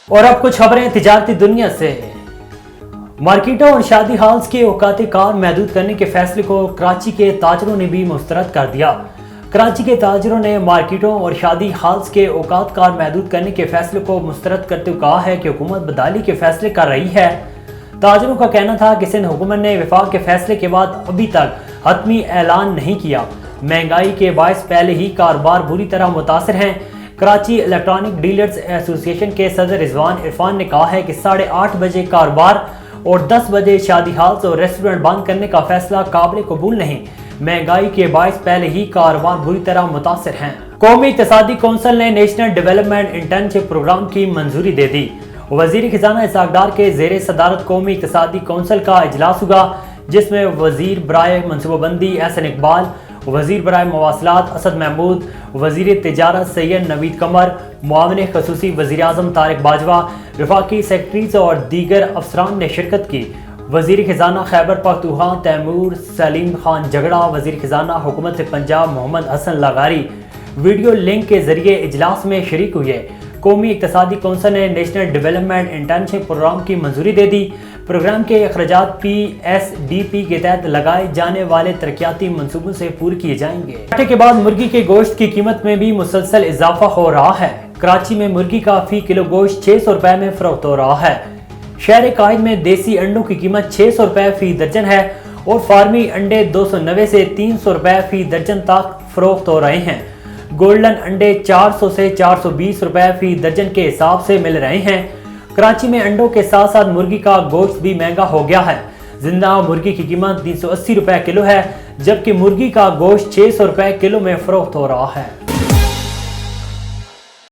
और अब कुछ खबरें तिजारती दुनिया से। मार्केटों और शादी हॉल्स के औकात कार महदूद करने के फैसले को कराची के ताजरों ने भी मुस्तरद कर दिया। कराची के ताजरों ने मार्केटों और शादी हॉल्स के औकात कार महदूद करने के फैसले को मुस्तरद करते हुए कहा है कि हुकूमत बदहाली के फैसले कर रही है। ताजरों का कहना था कि सिंध हुकूमत ने वफाक के फैसले के बाद अभी तक हतमी ऐलान नहीं किया। महंगाई के बायस पहले ही कारोबार बुरी तरह मुतासर हैं। कराची इलेक्ट्रॉनिक डीलर्स एसोसिएशन के सदर रिजवान इरफान ने कहा है कि 8:30 बजे कारोबार और 10 बजे शादी हॉल्स और रेस्टोरेंट बंद करने का फैसला काबिल कबूल नहीं। महंगाई के बायस पहले ही कारोबार बुरी तरह मुतासर हैं। कौमी इक़्तिसादी कौंसिल ने नेशनल डेवलपमेंट इंटर्नशिप प्रोग्राम की मंजूरी दे दी। वजीर खजाना इसाक डार के ज़ेर सदारत कौमी इक़्तिसादी कौंसिल का इजलास हुआ, जिसमें वजीर बराए मनसूबाबंदी एहसन इकबाल, वजीर बराए मवासलात असद महमूद, वजीर तिजारत सैयद नवीद कमर, मुआविन खसूसी वजीर आज़म तारिक बाजवा, वफाकी सेक्रेटरीज और दीगर अफसरान ने शिरकत की। वजीर खजाना खैबर पख्तूनख्वा तैमूर सलीम खान झगड़ा, वजीर खजाना हुकूमत पंजाब मोहम्मद हसन लगारी वीडियो लिंक के जरिए इजलास में शरीक हुए। कौमी इक़्तिसादी कौंसिल ने नेशनल डेवलपमेंट इंटर्नशिप प्रोग्राम की मंजूरी दे दी। प्रोग्राम के अखराजात PSDP के तहत लगाए जाने वाले तरक्याती मंसूबों से पूरे किए जाएंगे। घाटे के बाद मुर्गी के गोश्त की कीमत में भी मुसलसल इजाफा हो रहा है। कराची में मुर्गी का फी किलो गोश्त 600 रुपए में फरोख्त हो रहा है। शहर कायद में देसी अंडों की कीमत 600 रुपए फी दर्जन है और फार्मी अंडे 290 से 300 रुपए फी दर्जन तक फरोख्त हो रहे हैं। गोल्डन अंडे 400 से 420 रुपए फी दर्जन के हिसाब से मिल रहे हैं। कराची में अंडों के साथ साथ मुर्गी का गोश्त भी महंगा हो गया है। जिंदा मुर्गी की कीमत 380 रुपए किलो है, जबकि मुर्गी का गोश्त 600 रुपए किलो में फरोख्त हो रहा है।